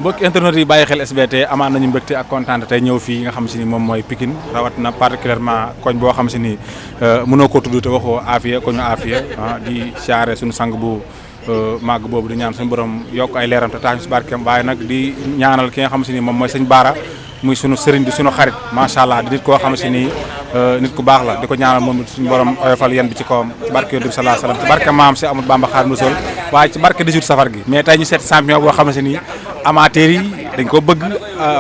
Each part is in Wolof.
mbokki internet yi bàyyi xel SBT amaan nañu mbégte ak kontaan tey ñëw fii nga xam si ni moom mooy Pikine rawat na particulièrement koñ boo xam si ni mënoo ko tudd te waxoo Afia koñu Afia di siyaare suñu sang bu màgg boobu di ñaan suñu borom yokk ay leeram te tax ñu si barkeem waaye nag di ñaanal ki nga xam si ni moom mooy sëñ Baara muy sunu sëriñ di sunu xarit macha allah di nit koo xam si ni nit ku baax la di ko ñaanal moom suñu borom oyofal yéen bi ci kawam ci barke Yonent bi sallallahu alayhi wasallam ci barke maam si Amadou Bamba Xaadimu Rasuul waaye ci barke 18 safar gi mais tey ñu seet champion boo xam si ni amateur yi dañ ko bëgg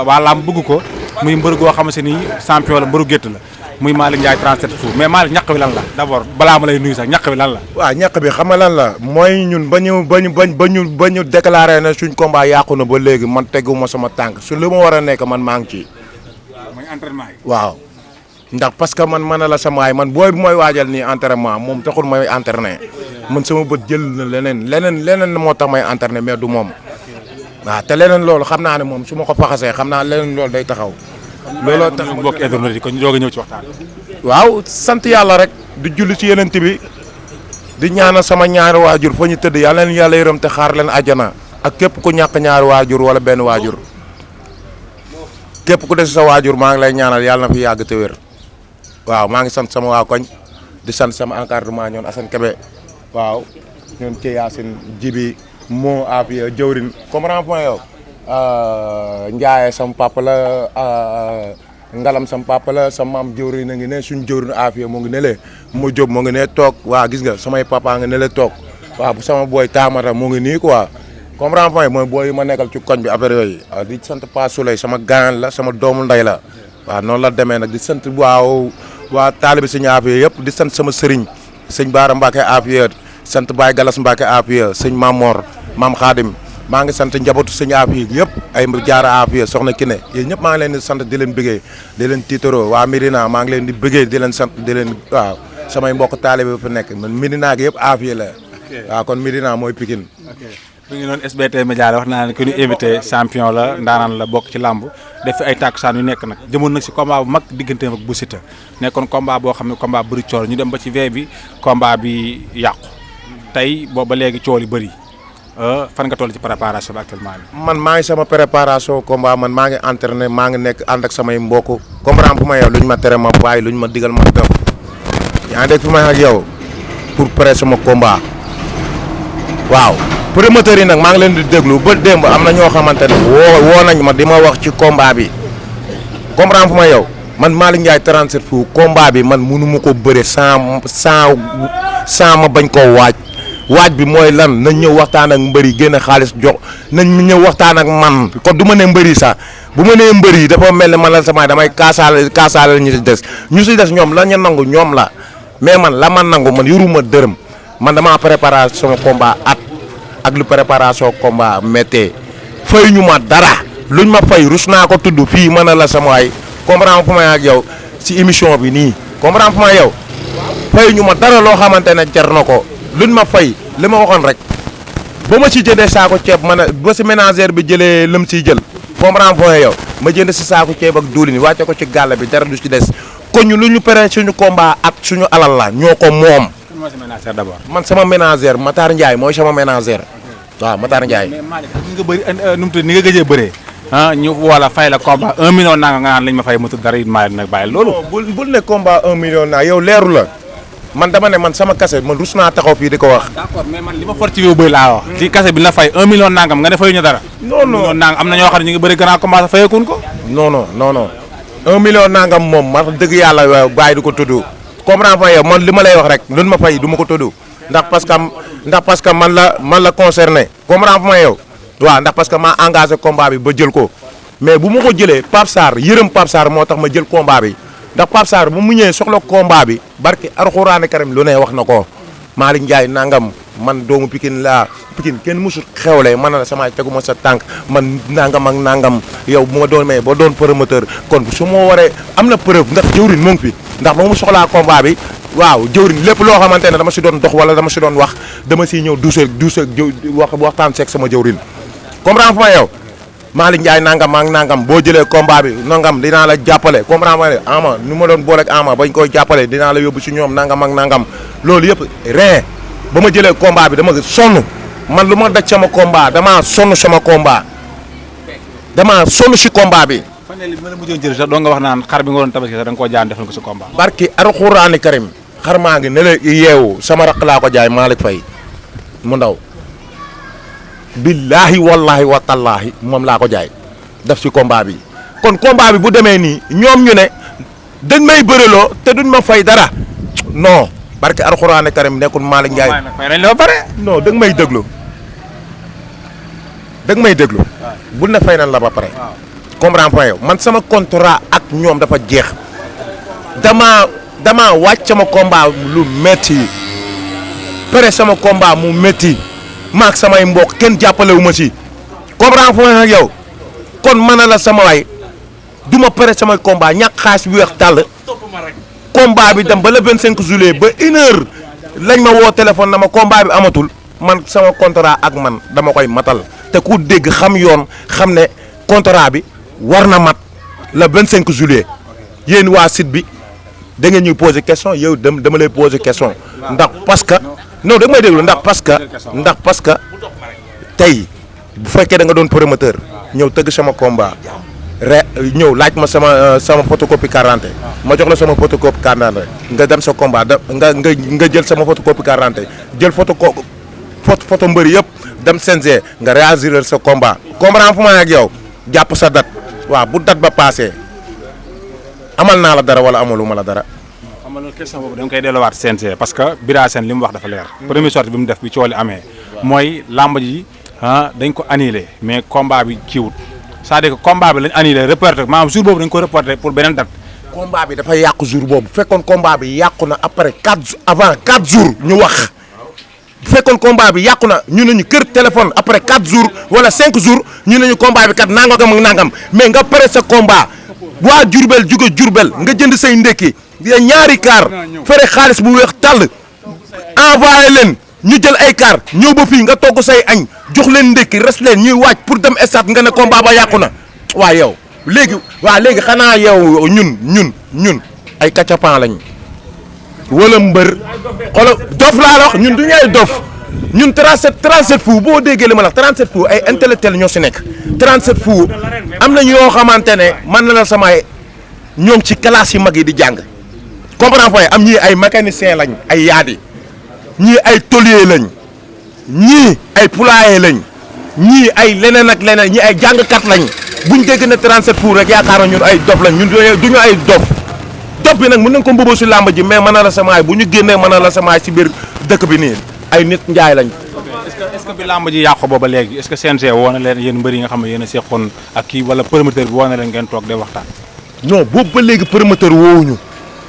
waa lamb bëgg ko muy mbër goo xam si ni champion la mbëru gétt la muy Malick Ndiaye 37 fu mais Malick ñaq bi lan la d'abord balaa ma lay nuyu sax ñaq bi lan la. waaw ñaq bi xam nga lan la mooy ñun ba ñu déclaré ne suñ combat yàqu na ba léegi man teguma sama tànk su li ma war a nekk man maa ngi ci. mooy entraînement yi. waaw ndax parce que man la sama ay man booy bi mooy waajal nii entraînement moom taxul may entraîné man sama bët jël na leneen moo tax may entraîné mais du moom. waaw te leneen loolu xam naa ne moom su ma ko faxasee xam naa leneen loolu day taxaw. looloo tax mbokk internet yi kon ñu doog a ñëw ci waxtaan. waaw sant yàlla rek di julli ci yeneen bi di ñaanal sama ñaari waajur fa ñu tëdd yàlla leen yàlla yërëm te xaar leen àjjana ak képp ku ñàkk ñaari waajur wala benn waajur képp ku des sa waajur maa ngi lay ñaanal yàlla na fi yàgg te wér. waaw maa ngi sant sama waa koñ di sant sama encadrement ñoon Assane Kébé waaw ñoon ci Yacine Jibi moo Afia jëwrin comprends point yow Ndiaye sama papa la Ngalam sama papa la sama maam jëwrin a ngi ne suñ jëwrin Afia moo ngi ne le mu jóg moo ngi ne toog waa gis nga samay papa nga ne le toog waaw bu sama booy Tamara moo ngi nii quoi comprends point mooy booy ma nekkal ci koñ bi affaire yooyu di sant Pa Souley sama gaan la sama doomu ndey la waaw noonu la demee nag di sant waa taalibi sëñ Afia yëpp di sant sama sëriñ sëñ Baara Mbacke Afia sant Baye Galas Mbacke Afia sëñ Mamor Maam Khadim maa ngi sant njabootu sëñ Afia yëpp ay jaara Afia soxna Kine yéen ñëpp maa ngi leen di sant di leen bëggee di leen tiitaroo waa Médina maa ngi leen di bëggee di leen sant di leen waaw samay mbokk taalibi fa nekk man Médina gi yëpp Afia la waaw kon Médina mooy Pikine. mi ngi noonu SBT Média la wax naa ne que ñu invité champion la ndaanaan la bokk ci làmb def fi ay tàkkusaan yu nekk nag jëmoon nag si combat bu mag digganteem ak Bou Siteu nekkoon combat boo xam ne combat bëri cool ñu dem ba ci vee bi combat bi yàqu tey boobu ba léegi cool yu bëri fan nga toll ci préparation bi actuellement bi. man maa ngi sama préparation combat man maa ngi entraîné maa ngi nekk ànd ak samay mbokk comprendre fu ma yow lu ñu ma tere ma bàyyi lu ñu ma digal ma def yaa ngi dégg fi may ak yow pour pré sama combat waaw. promoteur yi nag maa ngi leen di déglu ba démb am na ñoo xamante ne woo nañ ma di ma wax ci combat bi comprendre fu ma yow man Malick Ndiaye 37 fu combat bi man mënu ma ko bëre sans ma bañ koo waaj bi mooy lan nañ ñëw waxtaan ak mbër yi génne xaalis jox nañ ñëw waxtaan ak man kon du ma ne mbër yi sax bu ma nee mbër yi dafa mel ne man la sama damay kaasaale ñu si des ñoom la ñu nangu ñoom la mais man la ma nangu man yoruma dërëm man damaa préparé sama combat ak lu préparation combat méttee fay ñu ma dara luñ ma fay rus naa ko tudd fii mën na la sama waay comprendre fu ma ak yow si émission bi nii comprendre fu ma yow fay ñu ma dara loo xamante ne jar na ko luñ ma fay li ma waxoon rek ba ma ci jëndee saako ceeb man a ba si ménagère bi jëlee lëm siy jël comprendre fu ma yow ma jënd si saako ceeb ak diwlin wàcce ko ci gàll bi dara du ci des kon ñu lu ñu pare suñu combat ak suñu alal la ñoo ko moom. man sama ménagère Matar Ndiaye mooy sama ménagère waaw Matar Ndiaye. mais Malick ni nga bëri nu mu tudd ni nga gëjee bëree ñu wala fay la combat 1 million nanga nga naan lañ ma fay mu tudd dara it Malick nag bàyyi loolu. bul ne combat 1 million naa yow leeru la man dama ne man sama kase man rus naa taxaw fii di ko wax. d'accord mais man li ma for ci yow bëri laa wax. ci kase bi la fay 1 million nangam nga ne fayuñu dara. non non 1 million nangam am na ñoo xam ne ñu ngi bëri grand combat fayeekuñ ko. non 1 million nangam moom ma dëgg yàlla bàyyi di ko tudd. comprendre fa yow man li ma lay wax rek luñ ma fay du ma ko tudd ndax parce que man la concerné comprendre fa ma yow waaw ndax parce que maa engagé combat bi ba jël ko mais bu ma ko jëlee Pape Sarr yërëm Pape Sarr moo tax ma jël combat bi ndax Pape Sarr bu mu ñëwee soxla combat bi barki Alxuraane Karim lu ne wax na ko Malick Ndiaye nangam man doomu Pikine laa Pikine kenn musul xewle man la sama teguma sa tànk man nangam ak nangam yow bu ma doon may ba doon promoteur kon su ma waree am na preuve ndax jëwrin moo ngi fi ndax ba mu soxlaa combat bi waaw jëwrin lépp loo xamante ne dama si doon dox wala dama si doon wax dama siy ñëw duuseeg waxtaan seeg sama jëwrin comprendre fa yow Malick Ndiaye nangam ak nangam boo jëlee combat bi nangam dinaa la jàppale comprendre fa ama nu ma doon booleeg ama bañ koy jàppale dinaa la yóbbu si ñoom nangam ak nangam loolu yëpp rien ba ma jëlee combat bi dama sonn man lu ma daj sama combat damaa sonn sama combat damaa sonn si combat bi. fan yii ma la mujjoon jël sax doo nga wax naan xar bi nga doon tabaski sax da nga koo jaan defal ko si combat. barki alxuraani karim xar maa ngi ne la yeewu sama raq laa ko jaay Malick Faye mu ndaw billaahi wallaahi wa tallaahi moom laa ko jaay def si combat bi kon combat bi bu demee nii ñoom ñu ne dañ may bëreloo te duñ ma fay dara non barki alxuraani karim nekkul Malick Ndiaye. fay nañ la ba pare. non da nga may déglu bul ne fay nañ la ba pare. comprends point yow man sama contrat ak ñoom dafa jeex damaa wàcc sama combat lu métti pare sama combat mu métti maak samay mbokk kenn jàppale wu ma si comprends point ak yow kon mën la sama waay du ma pare samay combat ñàkk xaalis bi weex tàll combat bi dem ba le 25 juillet ba 1h lañ ma woo téléphone na ma combat bi amatul man sama contrat ak man dama koy matal te ku dégg xam yoon xam ne contrat bi war na mat le 25 juillet yéen waa site bi da ngeen ñuy poser question yow dama lay poser question ndax parce que non da nga may déglu ndax parce que tey bu fekkee da nga doon promoteur ñëw tëgg sama combat ñëw laaj ma sama photocopie carte d'identité ma jox la sama photocopie carte d'identité nga dem sa combat nga jël sama photocopie carte d'identité jël photo mbëri yëpp dem CNG nga réagir sa combat comprendre fu ma ak yow jàpp sa date waaw bu date ba passé amal naa la dara wala amaluma la dara. xam nga loolu question boobu da nga koy delluwaat CNG parce que Bira Sène li mu wax dafa leer. première sortie bi mu def bi cooli amee. mooy làmb ji dañ ko annulé mais combat bi kiiwut c'est-à-dire que combat bi lañ annulé reporté maanaam jour boobu dañ ko reporté pour beneen date. combat bi dafa yàqu jour boobu bu fekkoon combat bi yàqu na après 4 jours ñu wax. bu fekkoon combat bi yàqu na ñu ne ñu kër téléphone après 4 jours wala 5 jours ñu ne ñu combat bi kat nangam ak nangam mais nga pare sa combat waa Diourbel jóge Diourbel nga jënd say ndekki ñaari car fere xaalis bu weex tàll envoyé leen ñu jël ay car ñëw ba fii nga togg say añ jox leen ndekki res leen ñuy waaj pour dem stade nga ne combat ba yàqu na waa yow léegi xanaa yow ñun ay kacapan lañ wala mbër xoolal dof laa la wax ñun du ñu ay dof ñun 37 fu boo déggee li ma la wax 37 fu ay intellectuel ñoo si nekk 37 fu am nañ yoo xamante ne man na la samay ñoom ci classe yi mag yi di jàng comprends point am ñii ay mécanicien lañ ay yaadi ñii ay tôlier lañ ñii ay poulailler lañ ñii ay leneen ak leneen ñii ay jàngkat lañ buñ dégg ne 37 fu rek yaakaar na ñun ay dof lañ ñun duñu ay dof dof bi nag mën nañ ko mbëboo si làmb ji mais mën na la samaay bu ñu génnee mën na la samaay si biir dëkk bi nii ay nit njaay lañ. est-ce que bi làmb ji yàqu booba léegi est-ce que CNG woo na leen yéen mbër yi nga xam ne yéen a seqoon ak kii wala promoteur bi woo na leen ngeen toog de waxtaan. non boobu ba léegi promoteur woowuñu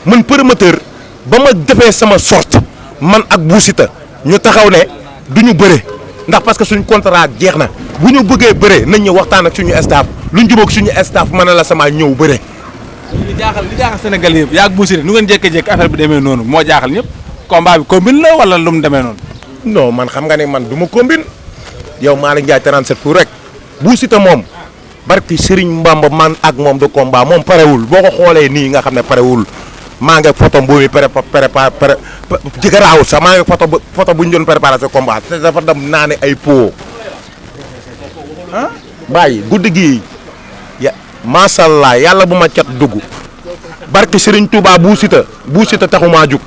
man promoteur ba ma defee sama sorte man ak Bou Siteu ñu taxaw ne du ñu bëre ndax parce que suñu contrat jeex na bu ñu bëggee bëre nañ ñu waxtaan ak suñu staff luñ jubóog suñu staff mën na la samaay ñëw bëre. li jaaxal Sénégal yëpp yaa ngi Bou Siteu nu ngeen jékkee-jékki affaire bi demee noonu moo jaaxal ñëpp combat bi combine la wala lu mu demee noonu. non man xam nga ne man du ma combine yow Malick Ndiaye 37 fu rek Bou Siteu moom barki Serigne Mbamba man ak moom de combat moom parewul boo ko xoolee nii nga xam ne parewul maa ngi photo bu muy préparé jëkkëraawul sax maa ngi photo bu ñu doon préparé sa combat te dafa dem naa ne ay po bàyyi guddi gii macha allah yàlla bu ma cat dugg barke Serigne Touba Bou Siteu taxumaa jug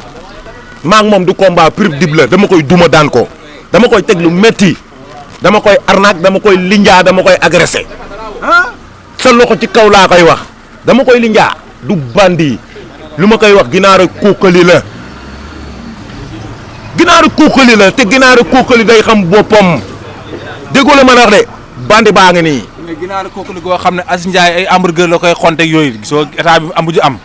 maa ngi moom du combat prix dib la dama koy duma daan ko dama koy teg lu métti dama koy arnaque dama koy linjaa dama koy agressé sa loxo ci kaw laa koy wax dama koy linjaa du bandi lu ma koy wax ginaaru kuukali la te ginaaru kuukali day xam boppam déggoo la ma wax de bandi baa ngi nii. mais ginaaru kuukali goo xam ne Aziz Ndiaye ay hamburger la koy xonte ak yooyu gisoo état bi am bu am.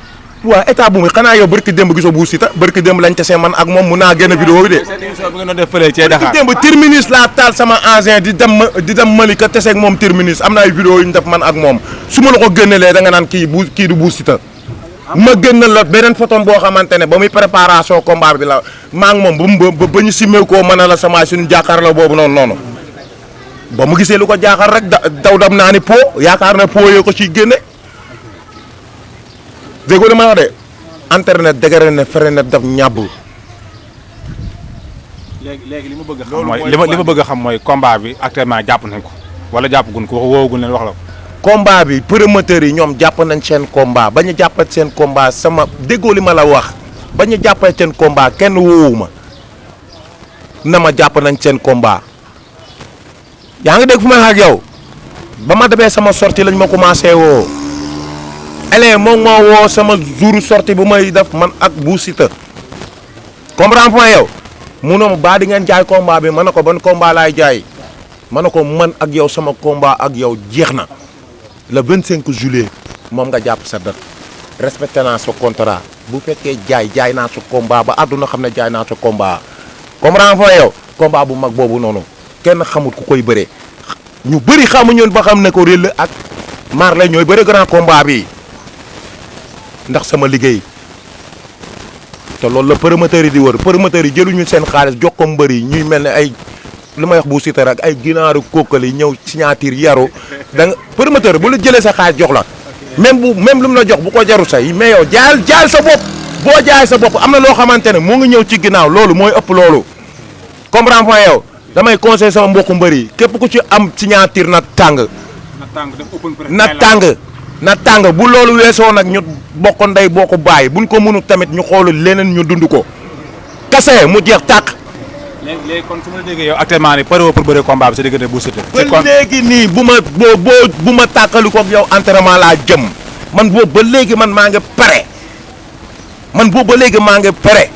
waaw état bu muy xanaa yow barki démb gisoo Bou Siteu barki démb lañ tase man ak moom mun naa génn vidéo bi de. seen émission bi nga doon def fële ci Dakar barki démb terminus laa taal sama engin di dem Malika tase ak moom terminus am na ay vidéo yu ñu def man ak moom su ma la ko génnelee da nga naan kii du Bou Siteu ma génnal la beneen photo boo xamante ne ba muy préparation combat bi la maa ngi moom ba ñu simmee koo mën a la sama suñu jàkkaarloo boobu noonu ba mu gisee lu ko jaaxal rek daw dam naa ni po yaakaar na po yoo ko ciy génne. déggoo li ma wax de internet dégare ne fere ne daf ñàbb. léegi li ma bëgg a xam mooy li ma bëgg a xam mooy combat bi actuellement jàpp nañ ko wala jàpp gun ko woowaguñ leen wax la ko. combat bi promoteurs yi ñoom jàpp nañ seen combat ba ñu jàppal seen combat sama déggoo li ma la wax ba ñu jàppal seen combat kenn woowu ma na ma jàpp nañ seen combat yaa ngi dégg fu may wax ak yow ba ma demee sama sortie lañ ma commencé woo ele moom moo woo sama jour sortie bu may def man ak Bou Siteu comprends point yow munoo ma baa di ngeen jaay combat bi ma ne ko ban combat laay jaay ma ne ko man ak yow sama combat ak yow jeex na le 25 juillet moom nga jàpp sa date respecté naa sa contrat bu fekkee jaay naa sa combat ba àdduna xam ne jaay naa sa combat comprends point yow combat bu mag boobu noonu kenn xamut ku koy bëree ñu bëri xamuñu ba xam ne ko réel ak Marley ñooy bëri grand combat bi ndax sama liggéey te loolu la promoteurs yi di wër promoteurs yi jëluñu seen xaalis jox ko mbër yi ñuy mel ne ay li may wax Bou Siteu ak ay ginaaru kookali ñëw signature yaru da nga promoteur bu la jëlee sa xaalis jox la même lu mu la jox bu ko jaru say mais yow jaayal sa bopp boo jaay sa bopp am na loo xamante ne moo ngi ñëw ci ginnaaw loolu mooy ëpp loolu comprends point yow damay conseil sama mbokku mbër yi képp ku ci am signature na tàng na tàng bu loolu weesoo nag ñu bokk ndey bokk bàyyi buñ ko mënu tamit ñu xoolu leneen ñu dund ko kase mu jeex tàq. léegi kon su ma la déggee yow actuellement nii pare woo pour bëre combat bi sa diggante Bou Siteu. ba léegi nii bu ma tàqali koog yow entraînement laa jëm man boobu ba léegi man maa ngi pare man boobu ba léegi maa ngi pare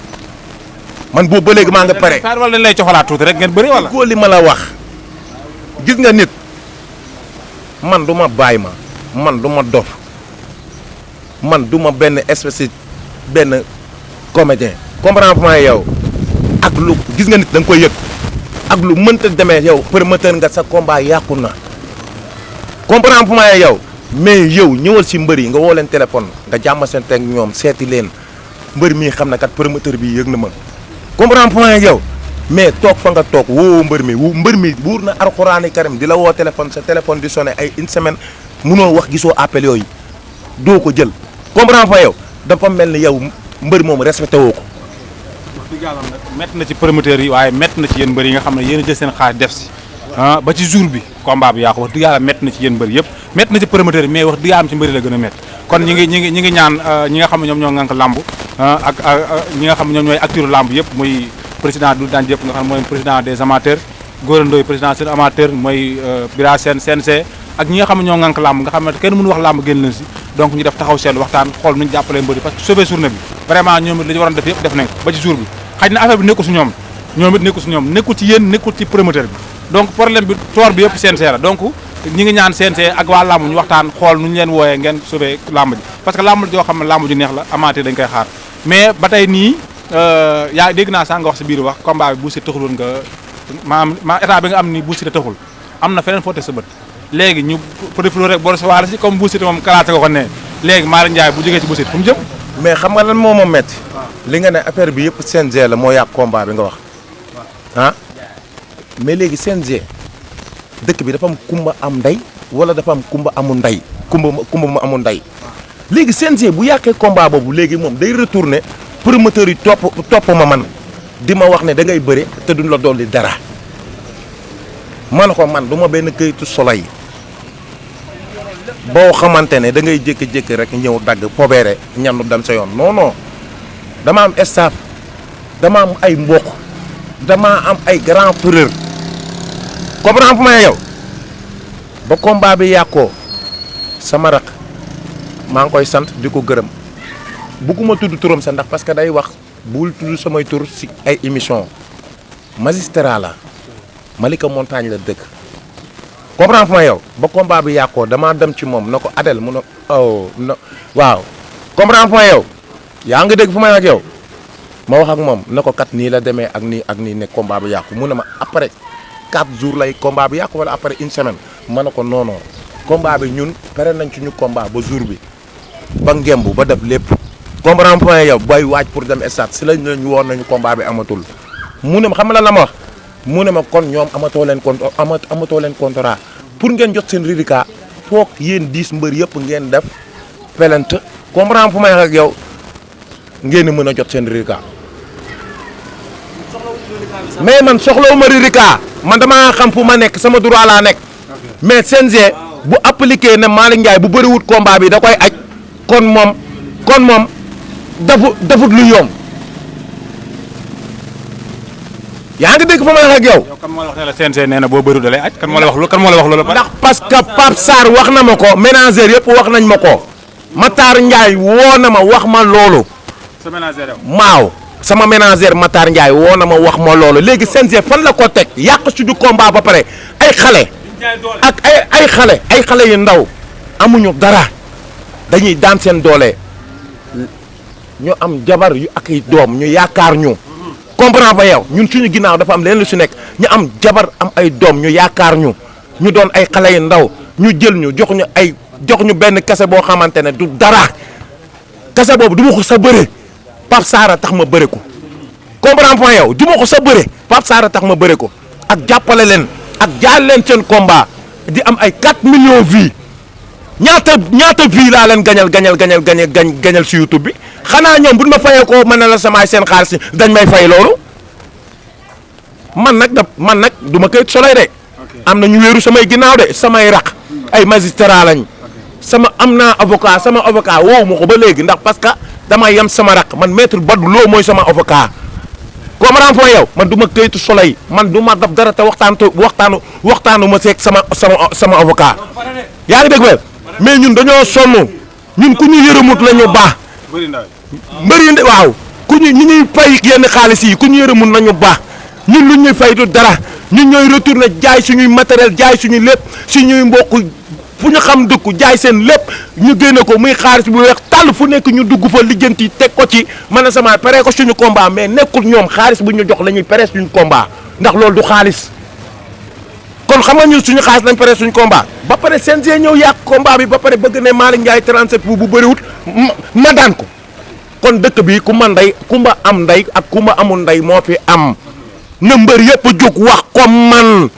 man boobu ba léegi maa ngi pare. wala dañ lay coxalaat tuuti rek ngeen bëri wala. góor li ma la wax gis nga nit man du ma bàyyi ma man du ma dof man du ma benn espèce benn comédien comprends point yow. ak lu gis nga nit da nga koy yëg ak lu mënta demee yow promoteur nga sa combat yàqu na comprends point yow mais yow ñëwal si mbër yi nga woo leen téléphone nga jàmm seen teg ñoom seeti leen mbër mii xam na kat promoteur bi yëg na ma comprends point yow mais toog fa nga toog woo mbër mi buur na alxuraani karim di la woo téléphone sa téléphone di sonné ay une semaine munoo wax gisoo appel yooyu doo ko jël comprends point yow dafa mel ni yow mbër moom respecté woo ko. métti na ci promoteurs yi waaye métti na ci yéen mbër yi nga xam ne yéen a jël seen xaalis def si ba ci jour bi combat bi yaa ko wax dëgg yàlla métti na ci yéen mbër yëpp métti na ci promoteurs yi mais wax dëgg yàlla ci mbëri la gën a métti kon ñi ngi ñaan ñi nga xam ne ñoom ñoo ngànk làmb ak ñi nga xam ne ñoom ñooy acteur làmb yëpp muy président du daan yëpp nga xam ne mooy président des amateurs Gora Ndoye président seen amateur mooy Bira Sène CNC ak ñi nga xam ne ñoo ngànk làmb nga xam ne kenn mënu wax làmb génn leen si donc ñu def taxaw seetlu waxtaan xool nuñu jàppalee mbëri parce que sauver journée bi vraiment ñoom it li ñu waroon def yëpp def nañ ko ba ci jour bi xaj na affaire bi nekkul si ñoom it nekkul si ñoom nekkul ci yéen nekkul ci promoteur bi donc problème bi toor bi yëpp CNG la donc ñi ngi ñaan CNG ak waa làmb ñu waxtaan xool nu ñu leen wooyee ngeen sauver làmb ji parce que làmb joo xam ne làmb ju neex la amateur dañ koy xaar mais ba tey nii yaa dégg naa sax nga wax si biir wax combat bi Bou Siteu taxuloon nga ma état bi nga am ni Bou Siteu taxul am na feneen foo teg sa bët léegi ñu profité rek boo waale si comme Bou Siteu moom kalaate ko ne léegi Malick Ndiaye bu jógee ci Bou Siteu fu mu jëm mais xam nga lan moo ma metti li nga ne affaire bi yëpp CNG la moo yàq combat bi nga wax ah mais léegi CNG dëkk bi dafa am kumba am ndey wala dafa am kumba amul ndey kumba mu amul ndey léegi CNG bu yàqee combat boobu léegi moom day retourner promoteur yi topp ma man di ma wax ne da ngay bëre te duñ la dolli dara man ko man du ma benn këyitu soleil boo xamante ne da ngay jékki-jékki rek ñëw dagg pobeere ñandu dem sa yoon non non dama am staff dama am ay mbokk dama am ay grand frère comprends ma yow ba combat bi yàqoo sama rak maa ngi koy sant di ko gërëm bugguma tudd turam sa ndax parce que day wax bul tudd samay tur si ay émission magistrat la Malika Montagne la dëkk comprends ma yow ba combat bi yàqoo damaa dem ci moom na ko Adel mu ne oh no waaw comprends ma yow yaa ngi dégg fu may ak yow ma wax ak moom na ko kat nii la demee ak nii ne combat bi yàqu mu ne ma après 4 jours lay combat bi yàqu wala après une semaine ma ne ko non non combat bi ñun pare nañ ci ñu combat ba jour bi ba ngemb ba def lépp comprends point yow bay waaj pour dem stade si lañ woon nañu combat bi amatul mu ne ma xam nga lan la ma wax mu ne ma kon ñoom amatoo leen contrat pour ngeen jot seen reliquat foog yéen 10 mbër yëpp ngeen def pelante comprends fu may ak yow ngeen mën a jot seen reliquat mais man soxlawuma reliquat man damaa xam fu ma nekk sama droit laa nekk mais CNG bu appliqué ne Malick Ndiaye bu bëriwut combat bi da koy aj kon moom dafut lu yomb yaa ngi dégg fa ma wax ak yow. kan moo la wax ne la CNG nee na boo bëriwul da lay aj kan moo la wax loolu. ndax parce que Pape Sarr wax na ma ko ménagère yëpp wax nañ ma ko Matar Ndiaye woo na ma wax ma loolu. sa ménagère yow. maaw sama ménagère Matar Ndiaye woo na ma wax ma loolu léegi CNG fan la ko teg yàq suñu combat ba pare ay xale. ak ay xale yu ndaw amuñu dara dañuy daan seen doole ñu am jabar yu ak ay doom ñu yaakaar ñu. comprends ba yow ñun suñu ginnaaw dafa am leen lu si nekk ñu am jabar am ay doom ñu yaakaar ñu doon ay xale yu ndaw ñu jël ñu jox ñu benn kese boo xamante ne du dara kese boobu du ma ko sa bëre Pape Sarr tax ma bëre ko comprends point yow du ma ko sa bëre Pape Sarr tax ma bëre ko ak jàppale leen ak jaal leen seen combat di am ay 4 millions vues ñaata vues laa leen gañal si YouTube bi xanaa ñoom buñ ma fayee ko mën na la samaay seen xaalis dañ may fay loolu man nag du ma koy soloy de am na ñu wéeru samay ginnaaw de samay raq ay magistrat lañ am naa avocat sama avocat woowu ma ko ba léegi ndax parce que dama yem sama raq man maître Badou Lo mooy sama avocat comprends point yow man du ma këyitu soleil man du ma dab dara te waxtaanu ma seeg sama avocat yaa ngi dégg wel mais ñun dañoo sonn ñun ku ñu yërëmut la ñu baax mbëri waaw ku ñu ñuy fay yenn xaalis yi ku ñu yërëmut nañu baax ñun lu ñuy fay du dara ñun ñooy retourné jaay suñuy matériel jaay suñuy lépp suñuy mbokk fu ñu xam dëkku jaay seen lépp ñu génne ko muy xaalis bu weex tàll fu nekk ñu dugg fa lijjanti teg ko ci man a sama pare ko suñu combat mais nekkul ñoom xaalis bu ñu jox la ñuy pare suñu combat ndax loolu du xaalis kon xam nga ñun suñu xaalis lañ pare suñu combat ba pare CNG ñëw yàq combat bi ba pare bëgg ne Malick Ndiaye 37 bu bëriwut ma daan ko kon dëkk bi ku ma ndey ku ma am ndey ak ku ma amul ndey moo fi am na mbër yëpp jóg wax comme man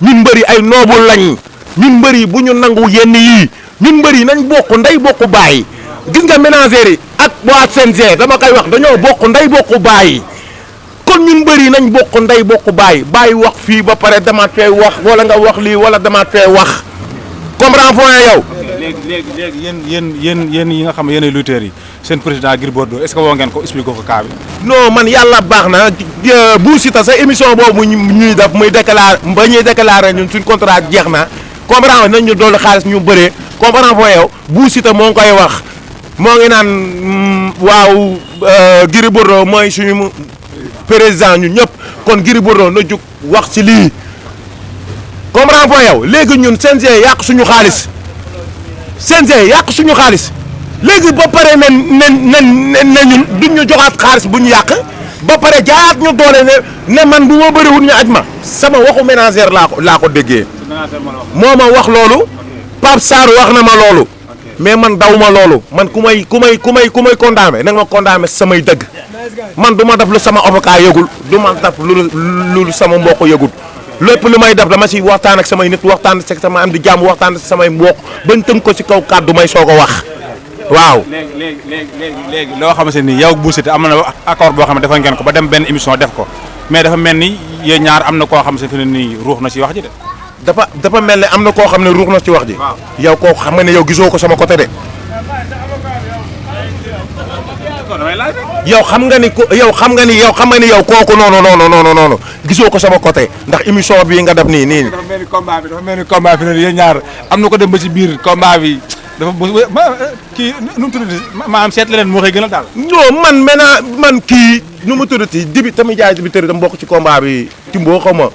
ñun mbër yi ay noobu lañ ñun mbër yi bu ñu nangu yenn yii ñun mbër yi nañ bokk ndey bokk baay gis nga ménagères yi ak waa CNG dama koy wax dañoo bokk ndey bokk baay kon ñun mbër yi nañ bokk ndey bokk baay wax fii ba pare damaat fee wax wala nga wax lii wala damaat fee wax comprends point yow. léegi yéen yi nga xam ne yéenay lutteurs yi seen président Gris Bordeaux est-ce que woo ngeen ko expliqué ko cas bi. non man yàlla baax na Bou Siteu sa émission boobu ñuy def muy déclaré ba ñuy déclaré ñun suñ contrat jeex na comprends nañ ñu dolli xaalis ñu bëree comprends point yow Bou Siteu moo ngi koy wax moo ngi naan waaw Gris Bordeaux mooy suñu président ñun ñëpp kon Gris Bordeaux na jug wax ci lii comprends point yow léegi ñun CNG yàq suñu xaalis léegi ba pare ne ñun duñ ñu joxaat xaalis bu ñu yàq ba pare jaayaat ñu doole ne man bu ma bëriwul ñu aj ma sama waxu ménagère laa ko déggee moo ma wax loolu Pape Sarr wax na ma loolu mais man daw ma loolu man ku may condamné nag ma condamné samay dëgg man du ma def lu sama avocat yëgul du ma def lu sama mbokk yëgul lépp lu may def dama si waxtaan ak samay nit waxtaan ak sama am di jàmm waxtaan ak samay mbokk bañ tënk ko si kaw kàddu may soog a wax waaw. léegi loo xamante ni yow Bou Siteu am na accord boo xam ne defa ngeen ko ba dem benn émission def ko mais dafa mel ni yéen ñaar am na koo xam ne nii ruux na si wax ji de. dafa mel ne am na koo xam ne ruux na ci wax ji. yow koo xam nga ne yow gisoo ko sama côté de. yow xam nga ni kooku noonu gisoo ko sama côté ndax émission bii nga def nii. dafa mel ni combat bi yéen ñaar am na ko dem ba ci biir combat bi dafa kii nu mu tuddati maanaam seet leen moo koy gën a daal. non man kii nu mu tuddati dibi tamit jaay dibi tëri dama bokk ci combat bi Jumbo xaw ma.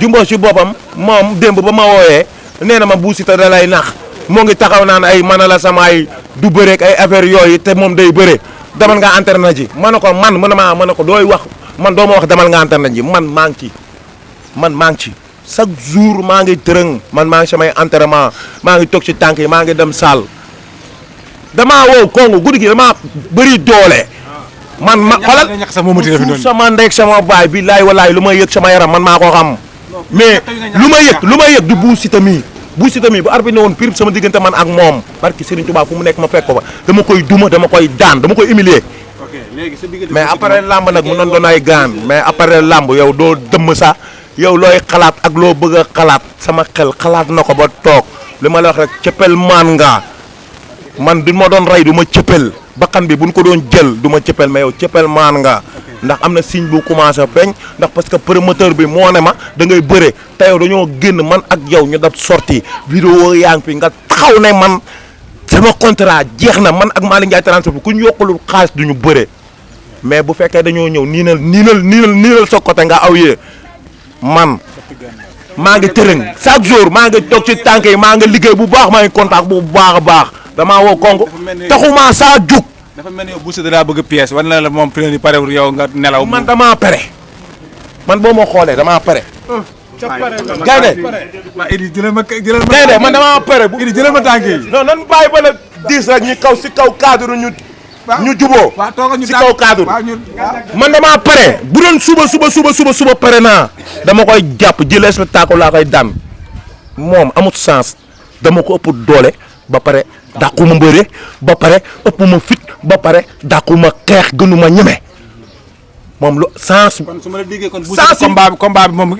Jumbo si boppam moom démb ba ma wooyee nee na ma Bou Siteu da lay nax moo ngi taxaw naan ay mana la sama ay du bëreek ay affaire yooyu te moom day bëre demal nga entraîné ji ma ne ko man ma ne ko dooy wax man doo ma wax demal nga entraîné ji man maa ngi ci chaque jour maa ngi tërëng man maa ngi samay entraînement maa ngi toog ci tànk yi maa ngi dem salle damaa wow kongu guddi gi damaa bëri doole. man ma xoolal sama ndey sama baay bi laay walaay lu may yëg sama yaram man maa ko xam mais lu may yëg du Bou Siteu mii bu arbitre ne woon pire sama diggante man ak moom barki Serigne Touba fu mu nekk ma fekk ko fa dama koy duma dama koy daan dama koy humilier mais après lamb nag mu doon ay gaan mais après lamb yow doo dëmm sax yow looy xalaat ak loo bëgg a xalaat sama xel xalaat na ko ba toog li ma la wax rek cëppel maan nga man du ma doon rey du ma cëppel bakkan bi buñ ko doon jël du ma cëppel mais yow cëppel maan nga ndax am na signe bu commencé feeñ ndax parce que promoteur bi moo ne ma da ngay bëre te yow dañoo génn man ak yow ñu def sorti vidéo yaa ngi fi nga taxaw ne man sama contrat jeex na man ak Malick Ndiaye transfert ku ñu yokkulul xaalis du ñu bëre mais bu fekkee dañoo ñëw niinal sa côté nga aw yee man maa ngi tërëng chaque jour maa ngi toog ci tànk yi maa ngi liggéey bu baax maa ngi contact bu baax a baax damaa woo konk taxuma saa jug. dafa mel ni yow Boucher da laa bëgg pièce wala la moom fi ni parewul yow nga nelaw. man damaa pare man boo ma xoolee damaa pare. gaynde waaw Idi jëlal ma gaynde man damaa pare bu Idi jëlal ma tànk yi. non nan bàyyi ba la 10 rek ñu kaw si kaw cadre ñu juboo si kaw cadre man damaa pare bu doon suba pare naa dama koy jàpp jëlee spectacle laa koy daan moom amut sens dama ko ëpp doole ba pare dàquma mbëre ba pare ëpp ma fit ba pare dàquma xeex gënuma ñeme moom lu sens. kon su ma la déggee kon Boucher combat bi moom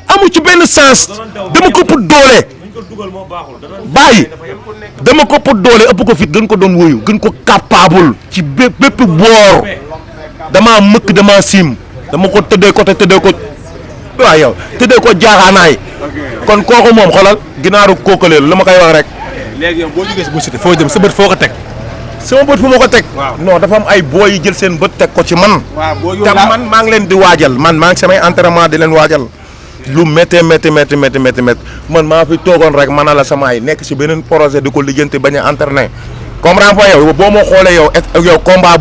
amu ci benn sens dama ko ëpp doole bàyyi dama ko ëpp doole ëpp ko fit gën ko doon woyu gën ko capable ci bépp boor damaa mëkk damaa siim dama ko tëddee ko te tëddee ko waaw yow tëddee ko jaaxaanaay kon kooku moom xoolal ginaaru kookaleel lu ma koy wax rek. léegi yow boo jógee si Boucher foo jëm sa bët foo ko teg. sama bët fu ma ko teg. non dafa am ay booy yi jël seen bët teg ko ci man. te man maa ngi leen di waajal man maa ngi samay entraînement di leen waajal. lu méttee métti man maa fi toogoon rek mën na la samaay nekk si beneen projet di ko lijjanti bañ a entraîné comprends pas yow boo ma xoolee yow combat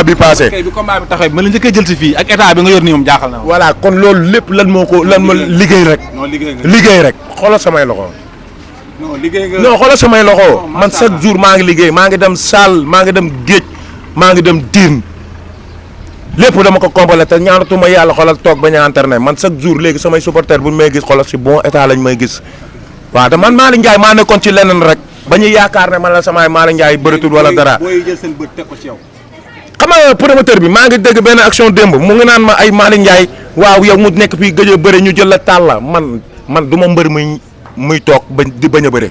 bi passé. bi combat bi taxawee ma la njëkkee jël si fii ak état bi nga yor nii moom jaaxal na. voilà kon loolu lépp lan ma liggéey rek. liggéey rek xoolal samay loxo. non xoolal samay loxo man chaque jour maa ngi liggéey maa ngi dem salle maa ngi dem géej maa ngi dem diin lépp dama ko complété te ñaanatuma yàlla xoolal toog bañ a entraîné man chaque jour léegi samay supporter bu ñu may gis xoolal si bon état lañ may gis waaw te man Malick Ndiaye maa nekkoon ci leneen rek ba ñu yaakaar ne man la samay Malick Ndiaye bëreetul wala dara. booy jël seen bët teg ko ci yow. xam nga promoteur bi maa ngi dégg benn action démb mu ngi naan ma ay Malick Ndiaye waaw yow mu nekk fii gëj a bëre ñu jël la taal la man du ma mbër muy toog di bañ a bëre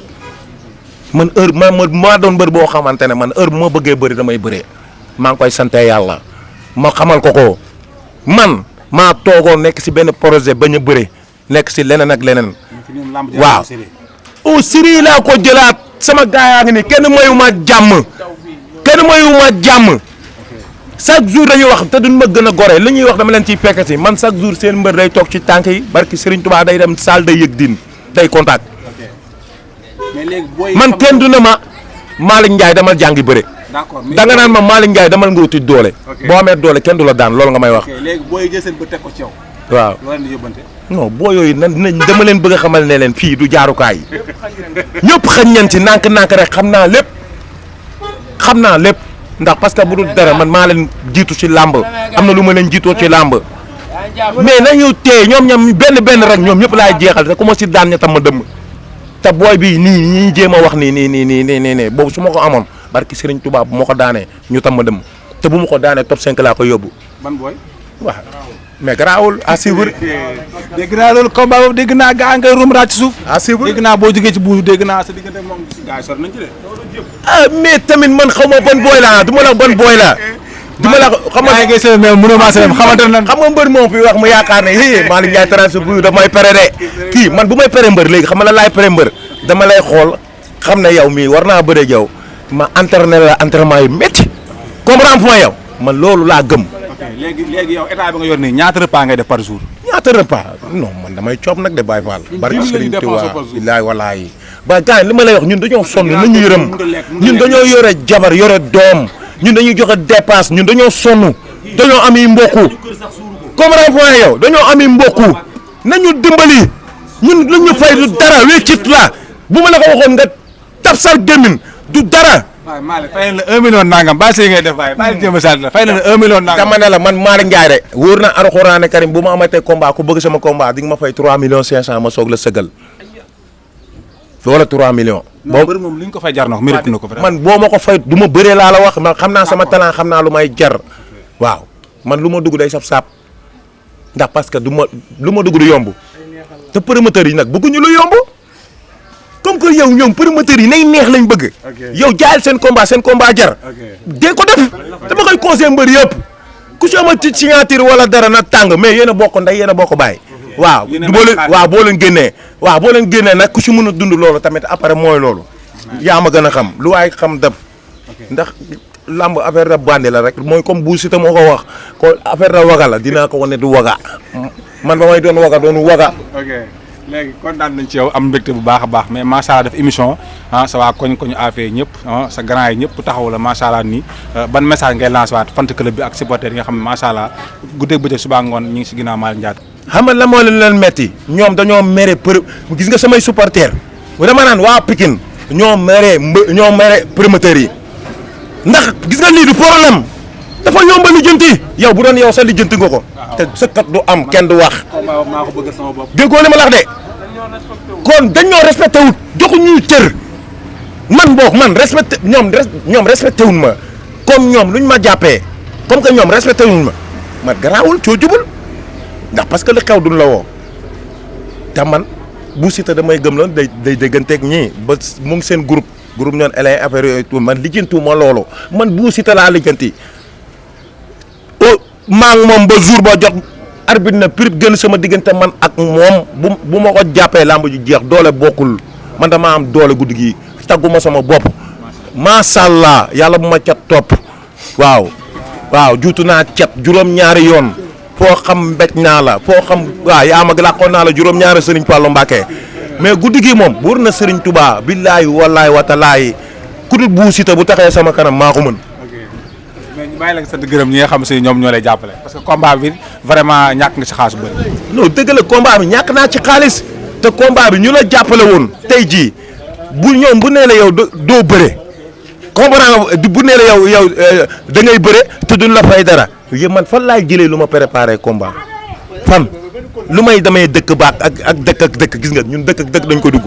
man heure maa doon mbër boo xamante ne man heure bu ma bëggee bëri damay bëree maa ngi koy sante yàlla ma xamal ko man maa toogoon nekk si benn projet bañ a bëre nekk si leneen ak leneen waaw au sérieux laa ko jëlaat sama gaayaa ngi ni kenn mayuma jàmm chaque jour dañuy wax te duñ ma gën a gore li ñuy wax dama leen ciy fekk si man chaque jour seen mbër day toog ci tànk yi barki Serigne Touba day dem salle day yëg din day contact man kenn du ne ma Malick Ndiaye damal jàngi bëre da nga naan ma Malick Ndiaye damal nga wuti doole boo amee doole kenn du la daan loolu nga may wax léegi booy jël seen bët teg ko ci yow waaw non boo yooyu dama leen bëgg a xamal ne leen fii du jaarukaay ñëpp xañ ñan ci nànk rek xam naa lépp ndax parce que bu dul dara man maa leen jiitu ci làmb am na lu ma leen jiitoo ci làmb mais nañu tee ñoom benn rek ñoom ñëpp laay jeexal te ku ma si daan ña tam ma dëmm te booy bi nii ñi jéem a wax nii boobu su ma ko amoon barki Serigne Touba bu ma ko daanee ñu tam ma dëmm te bu ma ko daanee top 5 laa koy yóbbu. ban booy. waaw mais garaawul à suivre. dégg naa loolu combat boobu dégg naa gaa ngay rum raaj ci suuf. à suivre dégg naa boo jógee ci buusu dégg naa sa diggante moom gaa yi sor nañ ci de. mais tamit man xaw ma ban booy la du ma la ban booy la. du ma la xam nga ngay seen mais mënoo maa seen xamante ne xam nga mbër moom fi wax mu yaakaar ne Malick Ndiaye transfert bu daf may pere de kii man bu may pere mbër léegi xam nga la laay pere mbër dama lay xool xam ne yow mii war naa bëre yow ma entraîné la entraînement yu métti comprendre point yow man loolu laa gëm. léegi yow état bi nga yor nii ñaata repas ngay def par jour. ñaata repas non man damay coob nag de Baye Fall. barke Serigne Touba billaay walaay ba gars li ma lay wax ñun dañoo sonn nañu yërëm ñun dañoo yore jabar yore doom ñun dañuy joxe dépense ñun dañoo sonn dañoo am i mbokku comprendre point yow dañoo am i mbokku nañu dimbali ñun lu ñu fay du dara wéccit la bu ma la ko waxoon nga tabsal gémmin du dara. waaw Malick fay na la 1 million nangam ba see ngay def waaye Malick jéem a sant la fay na la 1 million nangam. dama ne la man Malick Ndiaye de wóor na Alxuraan Karim bu ma amatee combat ku bëgg sama combat di nga ma fay 3 millions 500 ma soog la sëgal wala 3 millions. boobu moom li ñu ko fay jar na ko mérite na ko man boo ma ko fay du ma bëree laa la wax man xam naa sama talent xam naa lu may jar waaw man lu ma dugg day saf-sap ndax parce que lu ma dugg du yomb te promoteurs yi nag bëgguñu lu yomb comme que yow ñoom promoteurs yi nay neex lañ bëgg. yow jaayal seen combat jar. dee ko def dama koy conseillé mbër yëpp ku si amati signature wala dara na tàng mais yéen a bokk ndey yéen a bokk baay. waaw boo leen génnee nag ku si mën a dund loolu tamit après mooy loolu. yaa ma gën a xam lu waay xam def ndax lamb affaire da bandi la rek mooy comme bu Siteu moo ko wax ko affaire da waga la dinaa ko wane du waga man ba may doon waga. léegi kontaan nañ ci yow am mbégte bu baax a baax mais macha allah def émission sa waa koñ affaire ñëpp sa grand yi ñëpp taxaw la macha allah nii ban message ngay lancé waat fan club bi ak supporter yi nga xam ne macha allah guddeeg bëccëg suba ngoon ñu ngi si ginnaaw Malick Ndiaye. xam nga la moo leen metti ñoom dañoo mere gis nga samay supporter dama naan waa Pikine ñoo mere promoteurs yi ndax gis nga lii du problème dafa yomba lijjanti yow bu doon yow sa lijjanti nga ko te sëkkat du am kenn du wax déggoo li ma la wax de kon dañoo respecté wut joxuñu cër man respecté ñoom respecté wuñ ma comme ñoom luñ ma jàppee comme que ñoom respecté wuñ ma garaawul coo jubul ndax parce que li xew duñ la woo te man bu Siteu damay gëm la day dégganteeg ñii ba mu ngi seen groupe ñoon elay affaire yooyu man lijjantiwuma loolu man bu Siteu laa lijjanti maa ngi moom ba jour ba jot arbitre na prix gën sama diggante man ak moom bu ma ko jàppee làmb ji jeex doole bokkul man dama am doole guddi gi tagguma sama bopp macha allah yàlla bu ma cat topp waaw juutu naa cat juróom-ñaari yoon foo xam mbéj naa la foo xam waaw yaa ma làqoon naa la juróom-ñaari Serigne Fallou Mbacké mais guddi gi moom buur na Serigne Touba billaahi wallaahi wataalaahi ku dul bu Siteu bu taxee sama kanam maa ko mën. mais ñu bàyyi la nga sant gërëm ñi nga xam si ñoom ñoo lay jàppale parce que combat bi vraiment ñàkk nga si xaalis bu bëri. non dëgg la combat bi ñàkk naa ci xaalis te combat bi ñu la jàppale woon tey jii bu ñoom bu nee la yow doo bëre comprendre bu nee la yow da ngay bëre te duñ la fay dara yéen man fan laay jëlee lu ma préparé combat fan lu may damay dëkk baak ak dëkk gis nga ñun dëkk ak dëkk dañ ko dugg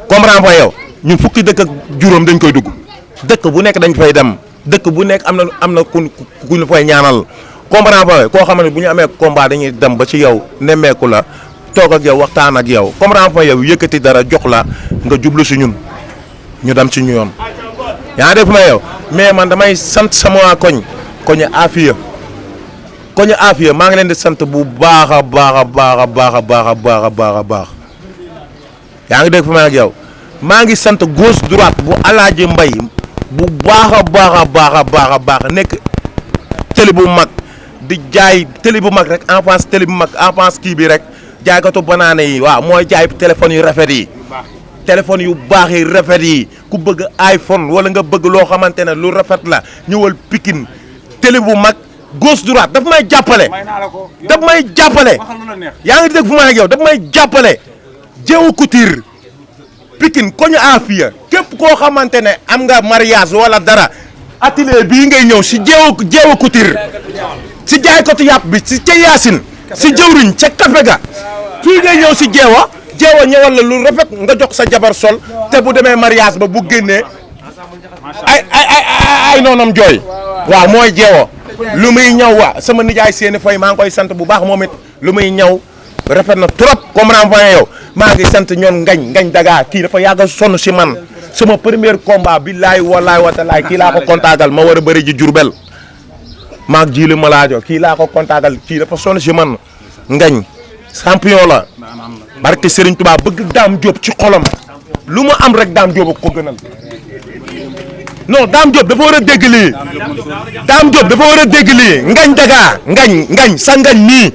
comprendre fa yow ñun fukki dëkk ak juróom dañ koy dugg dëkk bu nekk dañ fay dem. dëkk bu nekk am na ku ñu fay ñaanal comprendre fa koo xam ne bu ñu amee combat dañuy dem ba ci yow nemmeeku la toog ak yow waxtaan ak yow comprendre fa yow yëkkati dara jox la nga jublu si ñun ñu dem ci ñu yoon yaa def ma yow mais man damay sant sama waa koñu Afia maa ngi leen di sant bu baax a baax yaa ngi dégg fa may ak yow maa ngi sant gauche droite bu Alaaji Mbay bu baax a baax nekk télé bu mag di jaay télé bu mag rek en face télé bu mag en face kii bi rek jaaykatu banaane yi waaw mooy jaay téléphone yu rafet yi téléphone yu baax yi rafet yi ku bëgg iPhone wala nga bëgg loo xamante ne lu rafet la ñëwal Pikine télé bu mag gauche droite daf may jàppale yaa ngi dégg fu ma ak yow daf may jàppale Jéewu Couture Pikine koñu Afia képp koo xamante ne am nga mariage wala dara atelier bii ngay ñëw si Jéewu Couture si jaaykatu yàpp bi si ca Yaasin si jëwriñ ca kafe ga fii ngay ñëw si Jéewa ñëwal la lu rafet nga jox sa jabar sol te bu demee mariage ba bu génnee ay noonam jooy waaw mooy Jéewa lu muy ñëw waa sama nijaay seeni fay maa ngi koy sant bu baax moom it lu muy ñëw rafet na trop comme renvoyé yow maa ngi sant ñoon ngañ daga kii dafa yàgg a sonn si man sama premier combat billaahi wallaahi watalaay kii laa ko kontaagal ma war a bëri ji Jurbel maag jiili ma laajo kii laa ko kontaagal kii dafa sonn si man ngañ champion la barke Serigne Touba bëgg Dame Diop ci xolam lu mu am rek Dame Diop ko gënal non Dame Diop dafa war a dégg lii ngañ daga ngañ sa ngañ nii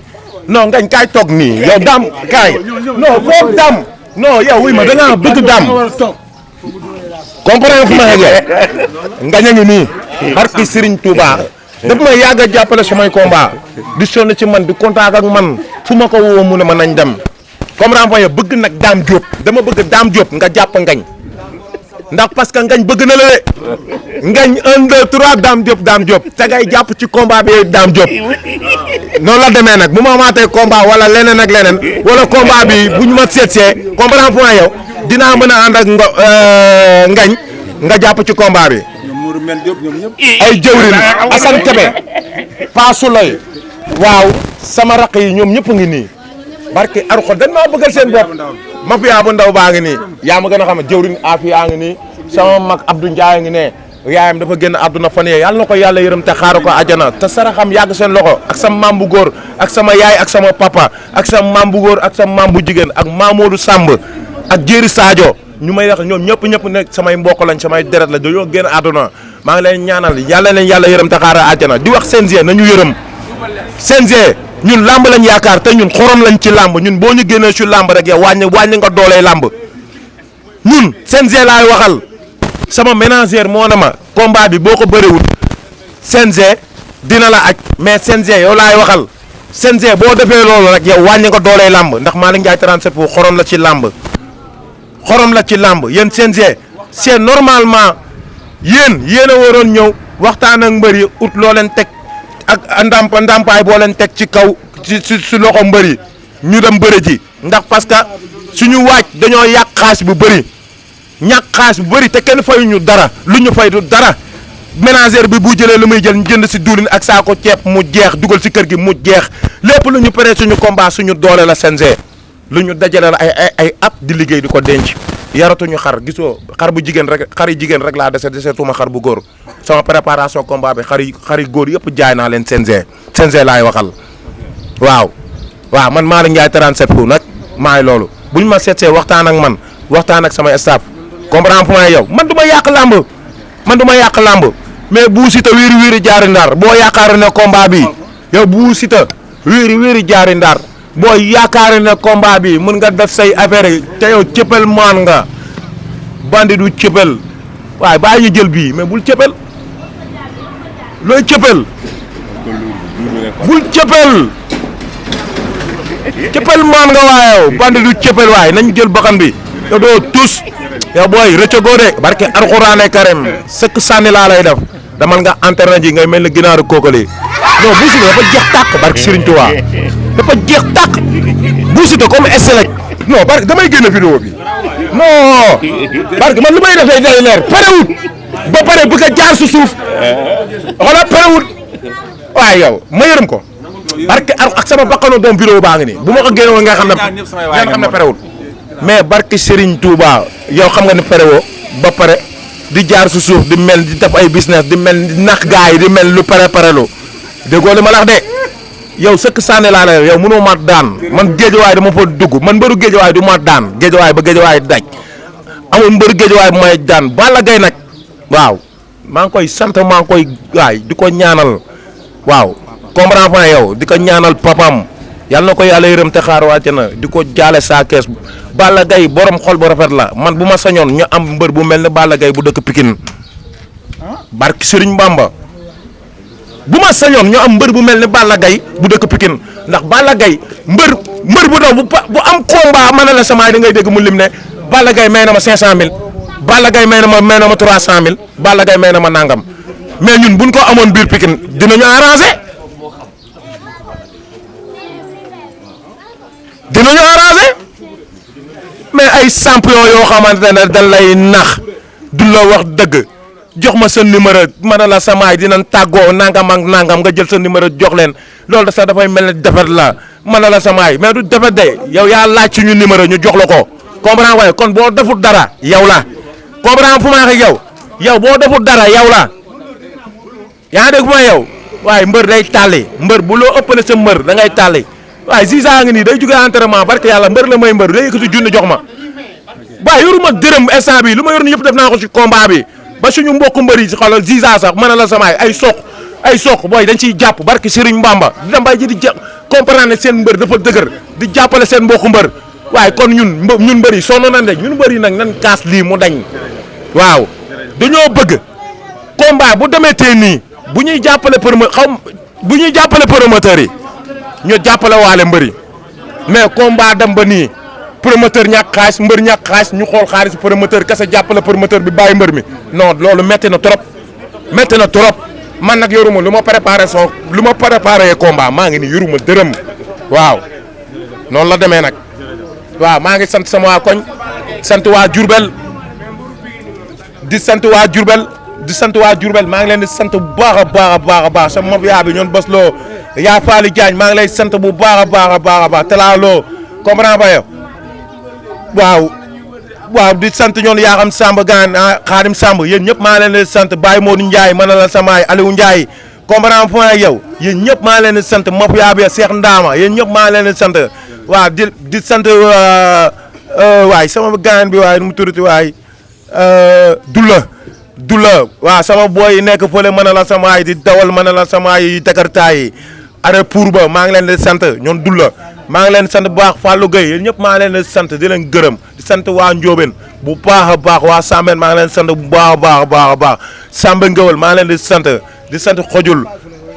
non ngañ kaay toog nii yow Dame kaay non foofu Dame non yow wuy ma da ngaa bëgg Dame comprendre fu ma xegee ngañ a ngi nii barki Serigne Touba daf may yàgg a jàppale samay combat di sonn ci man di contact ak man fu ma ko woo mu ne ma nañ dem comprendre fa yow bëgg nag Dame Diop dama bëgg Dame Diop nga jàpp ngañ ndax parce que ngañ bëgg na la de ngañ 1 2 3 Dame Diop te ngay jàpp ci combat bi Dame Diop noonu la demee nag bu ma amaatee combat wala leneen ak leneen wala combat bi bu ñu ma seetsee comprendre point yow dinaa mën a ànd ak ngañ nga jàpp ci combat bi. ay jëwrin Assane Kébé Pa Souley waaw sama raq yi ñoom ñëpp ngi nii barke Arxo dañ maa bëggal seen bopp mafia bu ndaw baa ngi nii yaa ma gën a xam ne jëwriñ Afia ngi nii sama mag Abdou Ndiaye ngi ne yaayam dafa génn àdduna fan yee yàlla na ko yàlla yërëm te xaaru ko àjjana te saraxam yàgg seen loxo ak sama maam bu góor ak sama yaay ak sama papa ak sama maam bu góor ak sama maam bu jigéen ak Mamadou Samb ak Jéeri Sadio ñu may wax ñoom ñëpp nekk samay mbokk lañ samay deret la dañoo génn àdduna maa ngi leen ñaanal yàlla leen yàlla yërëm te xaaru àjjana di wax CNG nañu yërëm CNG ñun làmb lañ yaakaar te ñun xorom lañ ci làmb ñun boo ñu génnee ci làmb rek yow wàññi nga doolee làmb ñun CNG laay waxal sama ménagère moo ne ma combat bi boo ko bëriwul CNG dina la aj mais CNG yow laay waxal CNG boo defee loolu rek yow wàññi nga doolee làmb ndax Malick Ndiaye 37 pour xorom la ci làmb xorom la ci làmb yéen CNG c'est normalement yéen a waroon ñëw waxtaan ak mbër yi ut loo leen teg ak ndàmpaay boo leen teg ci kaw ci loxo mbër yi ñu dem bëre ji ndax parce que suñu waaj dañoo yàq xaalis bu bëri ñàkk xaalis bu bëri te kenn fayuñu dara lu ñu fay du dara ménagère bi bu jëlee lu muy jël jënd si diwlin ak saako ceeb mu jeex dugal si kër gi mu jeex lépp lu ñu paree suñu combat suñu doole la CNG lu ñu dajale la ay at di liggéey di ko denc yaratuñu xar gisoo xar bu jigéen rek xari jigéen rek laa desetuma xar bu góor sama préparation combat bi xari góor yëpp jaay naa leen CNG laay waxal waaw man Malick Ndiaye 37 fu nag maay loolu buñ ma seetsee waxtaan ak man waxtaan ak sama staff comprendre point yow man du ma yàq làmb mais Bou Siteu wiiri jaari ndar boo yaakaar ne combat bi yow Bou Siteu wiiri jaari ndar boo yaakaar ne combat bi mën nga def say affaire yi te yow cëppal maan nga bandi du cëppal waaye bàyyi ñu jël bii mais bul cëppal looy cëppal bul cëppal maan nga waaye bandi du cëppal waaye nañ jël bakkan bi yow doo tus yow booy rëccagoo de barke Alxuraane Karim sëkk sànni laa lay def damal nga internet ji ngay mel ni ginaaru kookali non Bou Siteu dafa jeex tàkk barke Serigne Touba dafa jeex tàkk Bou Siteu comme esselek non barke damay génn vidéo bi non barke man lu may def day leer parewut ba pare bëgg a jaar su suuf xoolal parewut waaye yow ma yërëm ko barke ak sama bakkanu doom vidéo baa ngi nii bu ma ko génne woon nga xam ne parewut mais barke Serigne Touba yow xam nga ne parewoo ba pare di jaar su suuf di mel di def ay business di mel di nax gars yi di mel lu parelu déggoo li ma la wax de yow sëkk sànni laa la yow mënoo ma daan man géejawaay dama fa dugg man mbëru géejawaay du ma daan géejawaay ba géejawaay daj amul mbëru géejawaay bu may daan Balla Gaye nag waaw maa ngi koy sant maa ngi koy waay di ko ñaanal waaw comprends pas yow di ko ñaanal papam yàlla na ko yàlla yërëm te xaar wàcc na di ko jaale saa kees Balla Gaye borom xol bu rafet la man bu ma sañoon ñu am mbër bu mel ne Balla Gaye bu dëkk Pikine barki Serigne Bamba bu ma sañoon ñu am mbër bu mel ne Balla Gaye bu dëkk Pikine ndax Balla Gaye mbër bu daw bu am combat mën na la samaay da ngay dégg mu lim ne Balla Gaye may na ma 500000 Balla Gaye may na ma 300000 Balla Gaye may na ma nangam mais ñun buñ ko amoon biir Pikine dinañu arrangé mais ay champion yoo xamante ne dañ lay nax du la wax dëgg jox ma sa numéro ma ne la samaay dinañ tàggoo nangam ak nangam nga jël sa numéro jox leen loolu sax dafay mel ne defet la ma ne la samaay mais du defet de yow yaa laaj suñu numéro ñu jox la ko comprendre waaye kon boo defut dara yow la comprendre fu ma waxee yow boo defut dara yow la yaa dégg ma yow waaye mbër day tàlli mbër bu loo ëppale sa mbër da ngay tàlli waaye Ziza ngi nii day jóge entraînement barke yàlla mbër la may mbër day yëkkati junni jox ma waaye yoruma dërëm instant bi lu ma yor ni yëpp def naa ko ci combat bi ba suñu mbokku mbër yi si xoolal Ziza sax mën na la samaay ay soq booy dañ ciy jàpp barke Serigne Mbamba di dem bay ji di comprendre ne seen mbër dafa dëgër di jàppale seen mbokku mbër waaye kon ñun mbër yi sonn nañ de ñun mbër yi nag nan kaas lii mu dañ waaw dañoo bëgg combat bu demee tee nii bu ñuy jàppale promoteur yi ñu jàppale waale mbër yi mais combat dem ba nii promoteur ñàkk xaalis mbër ñàkk xaalis ñu xool xaalis promoteur kese jàppale promoteur bi bàyyi mbër mi non loolu métti na trop man nag yoruma lu ma préparé combat maa ngi ni yoruma dërëm waaw noonu la demee nag waaw maa ngi sant sama waa koñ sant waa Diourbel di sant waa Diourbel maa ngi leen di sant bu baax a baax sama mafia bi ñoon bas loo yaa Faly Diagne maa ngi lay sant bu baax a baax a baax a baax talaaloo comprendre ba yow waaw di sant ñoon yaa xam Samba gaan Xaadim Samb yéen ñëpp maa leen di sant Baye Modou Ndiaye mën na la samaay Aliou Ndiaye comprendre point ak yow yéen ñëpp maa leen di sant Mop yaa bi Cheikh Ndama yéen ñëpp maa leen di sant waaw di sant waay sama gaan bi waay nu mu tuddati waay Dula waaw sama booy yi nekk fële mën na la samaay di dawal mën na la samaay yi Jakarta yi are pour ba maa ngi leen di sant ñoon Dula maa ngi leen di sant bu baax Fallou Gueye yéen ñëpp maa ngi leen di sant di leen gërëm di sant waa Ndiobène bu baax a baax waa Sambène maa ngi leen di sant bu baax a baax a baax a baax Sambé Ngewal maa ngi leen di sant xojul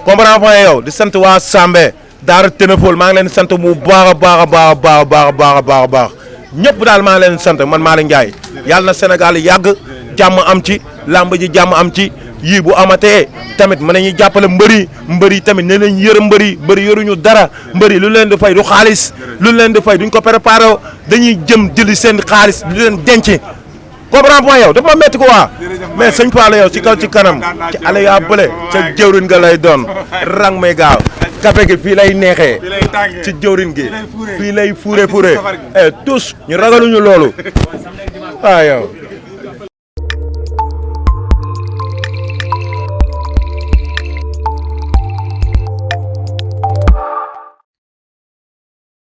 comprendre point yow di sant waa Sambé Daara Ténéfol maa ngi leen di sant bu baax a baax a baax a baax a baax a baax a baax ñëpp daal maa ngi leen di sant man Malick Ndiaye yàlla na Sénégal yàgg jàmm am ci làmb ji jàmm am ci yii bu amatee tamit mën nañu jàppale mbëri tamit ne leen yërëm mbëri yoruñu dara mbëri lu leen di fay du xaalis lu leen di fay duñ ko préparé dañuy jëm jëli seen xaalis di leen denc comprendre point yow dafa ma métti ko waa mais sëñ Fall yow ci kaw ci kanam ci ale yaa bële ca jëwrin nga lay doon rang may gaaw café gi fii lay neexee ci jëwrin gi fii lay fuure tous ñu ragaluñu loolu waaw yow